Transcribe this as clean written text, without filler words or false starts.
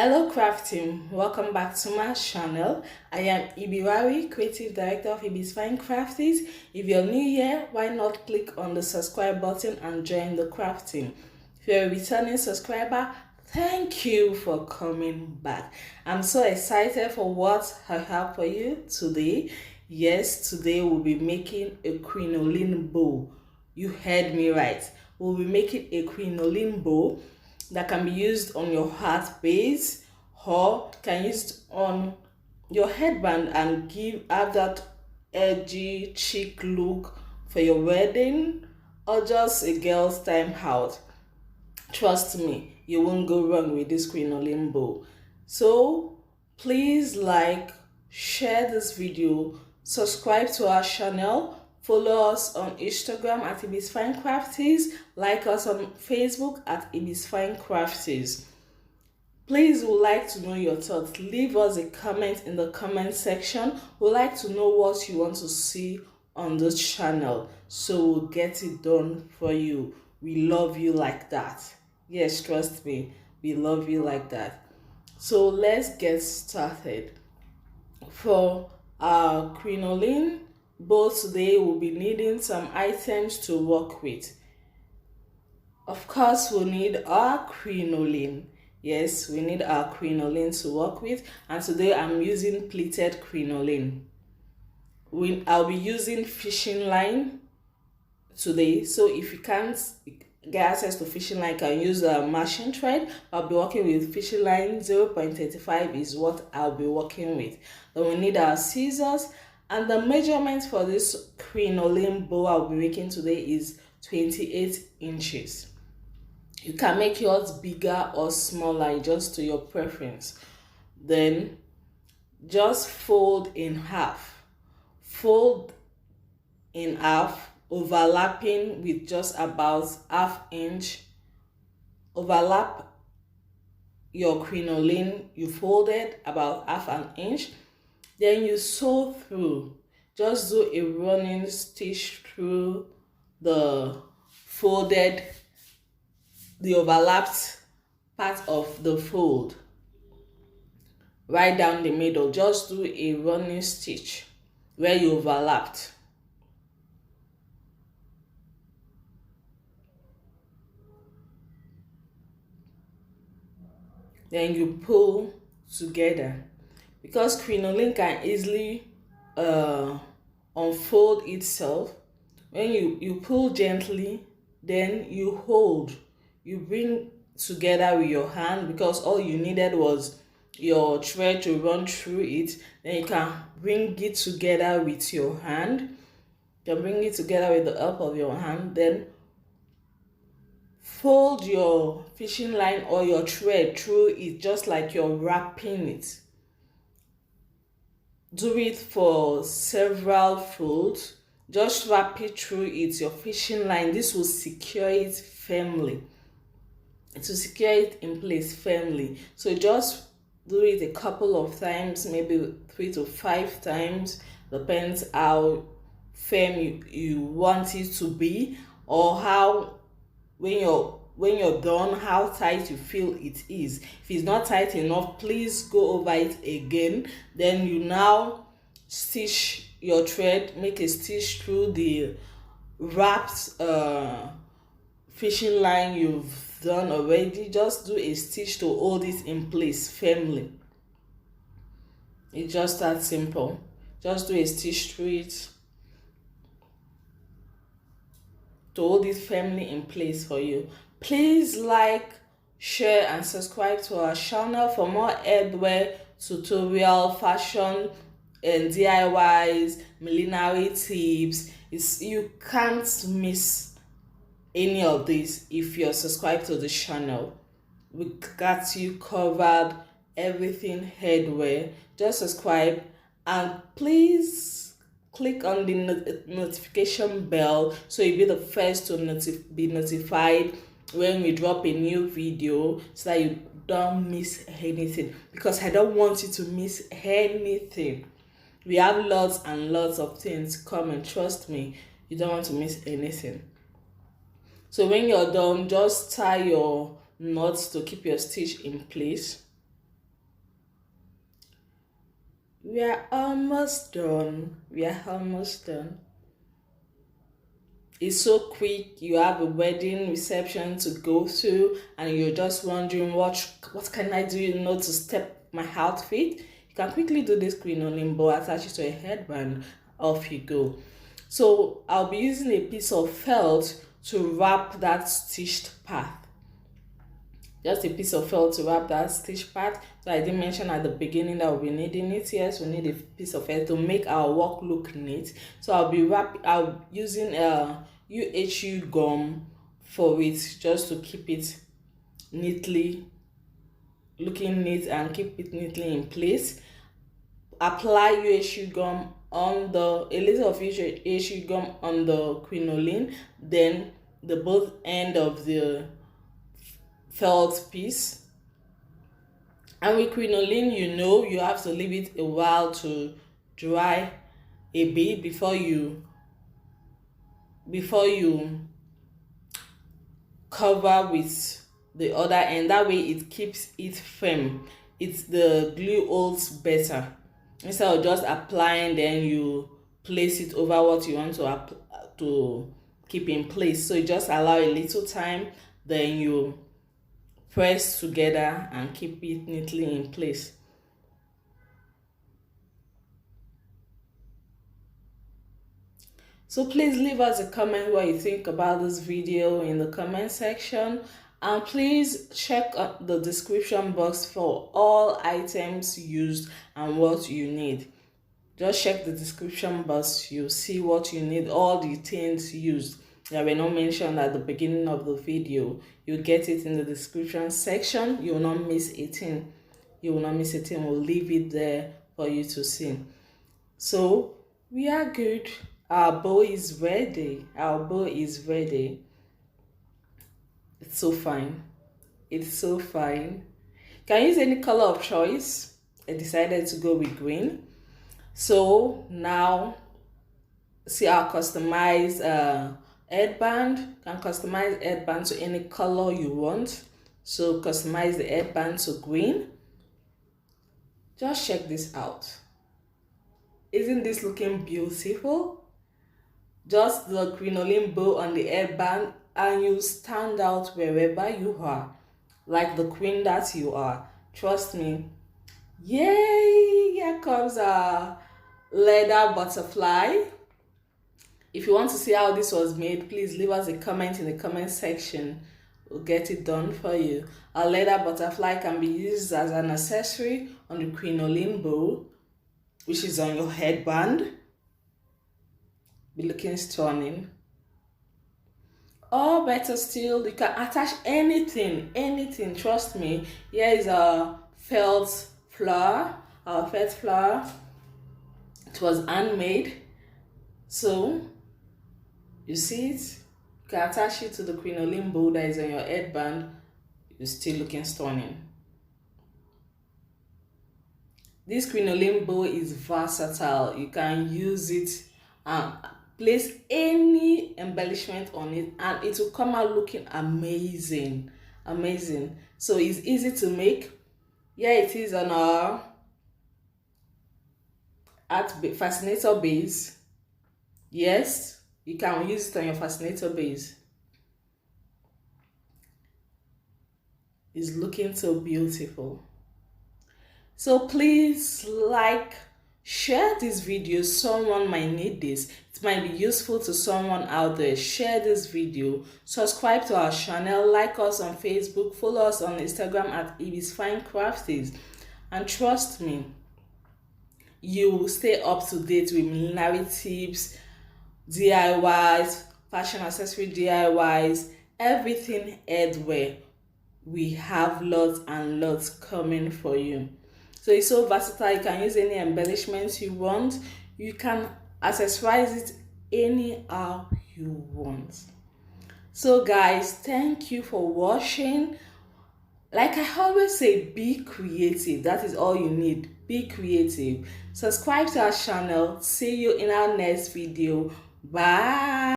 Hello craft team, welcome back to my channel. I am Ibiwari, creative director of Ibi's Fine Crafties. If you're new here, why not click on the subscribe button and join the craft team. If you're a returning subscriber, thank you for coming back. I'm so excited for what I have for you today. Yes, today we'll be making a crinoline bow. You heard me right. We'll be making a crinoline bow that can be used on your heart base or can use on your headband and have that edgy chic look for your wedding or just a girl's time out. Trust me, you won't go wrong with this crinoline bow. So please like, share this video, subscribe to our channel, follow us on Instagram at Ibi's Fine Crafties, like us on Facebook at Ibi's Fine Crafties. Please, would like to know your thoughts. Leave us a comment in the comment section. We'd like to know what you want to see on this channel, so we'll get it done for you. We love you like that. Yes, trust me, we love you like that. So let's get started. For our crinoline bow today, we'll be needing some items to work with. Of course, we'll need our crinoline. Yes, we need our crinoline to work with, and today I'm using pleated crinoline. I'll be using fishing line today, so if you can't get access to fishing line, you can use a machine thread. I'll be working with fishing line 0.35 is what I'll be working with. Then we need our scissors, and the measurement for this crinoline bow I'll be making today is 28 inches. You can make yours bigger or smaller, just to your preference. Then just fold in half. Fold in half, overlapping with just about ½ inch. Overlap your crinoline you folded about ½ inch. Then you sew through. Just do a running stitch through the overlapped part of the fold, right down the middle. Just do a running stitch where you overlapped. Then you pull together. Because crinoline can easily unfold itself, when you pull gently, then you hold. You bring together with your hand, because all you needed was your thread to run through it. Then you can bring it together with your hand. You can bring it together with the help of your hand. Then fold your fishing line or your thread through it, just like you're wrapping it. Do it for several folds. Just wrap it through it, your fishing line. This will secure it firmly. To secure it in place firmly. So just do it a couple of times, maybe 3 to 5 times, depends how firm you want it to be, or how when you're done, how tight you feel it is. If it's not tight enough, please go over it again. Then you now stitch your thread, make a stitch through the wrapped fishing line you've done already. Just do a stitch to hold it in place firmly. It's just that simple. Just do a stitch through it to hold it firmly in place for you. Please like, share and subscribe to our channel for more headwear tutorial, fashion and DIYs, millinery tips. You can't miss any of this if you're subscribed to the channel. We got you covered, everything headwear. Just subscribe, and please click on the notification bell so you'll be the first to be notified when we drop a new video, so that you don't miss anything, because I don't want you to miss anything. We have lots and lots of things coming, trust me. You don't want to miss anything. So when you're done, just tie your knots to keep your stitch in place. We are almost done. We are almost done. It's so quick. You have a wedding reception to go to and you're just wondering what can I do, to step my outfit. You can quickly do this crinoline bow, attach it to a headband, off you go. So I'll be using a piece of felt to wrap that stitched part. Just a piece of felt to wrap that stitch part. So I didn't mention at the beginning that we'll be needing it. Yes, we need a piece of felt to make our work look neat. So I'll be using a UHU gum for it, just to keep it neatly looking neat and keep it neatly in place. Apply UHU gum on a little of UHU gum on the crinoline, then the both end of the felt piece. And with crinoline, you have to leave it a while to dry a bit before you cover with the other end. That way it keeps it firm. The glue holds better. Instead of just applying, then you place it over what you want to keep in place. So you just allow a little time, then you press together and keep it neatly in place. So please leave us a comment what you think about this video in the comment section, and please check the description box for all items used and what you need. Just check the description box, you'll see what you need, all the things used that were not mentioned at the beginning of the video. You'll get it in the description section. You will not miss a thing. We'll leave it there for you to see. So we are good. Our bow is ready. It's so fine. Can use any color of choice. I decided to go with green. So now, see our customized headband. Can customize headband to any color you want. So customize the headband to green. Just check this out. Isn't this looking beautiful? Just the crinoline bow on the headband and you stand out wherever you are, like the queen that you are. Trust me. Yay! Here comes a leather butterfly. If you want to see how this was made, please leave us a comment in the comment section. We'll get it done for you. A leather butterfly can be used as an accessory on the crinoline bow, which is on your headband. Be looking stunning. Or better still, you can attach anything, trust me. Here is a felt flower, it was handmade. So you see it, you can attach it to the crinoline bow that is on your headband. You're still looking stunning. This crinoline bow is versatile. You can use it and place any embellishment on it and it will come out looking amazing. So it's easy to make. Here it is on our fascinator base. Yes, you can use it on your fascinator base. It's looking so beautiful. So please share this video. Someone might need this. It might be useful to someone out there. Share this video. Subscribe to our channel. Like us on Facebook. Follow us on Instagram at Ibis Fine Crafties. And trust me, you will stay up to date with millinery tips, DIYs, fashion accessory DIYs, everything headwear. We have lots and lots coming for you. So it's so versatile. You can use any embellishments you want. You can accessorize it anyhow you want. So guys, thank you for watching. Like I always say, be creative. That is all you need. Be creative. Subscribe to our channel. See you in our next video. Bye.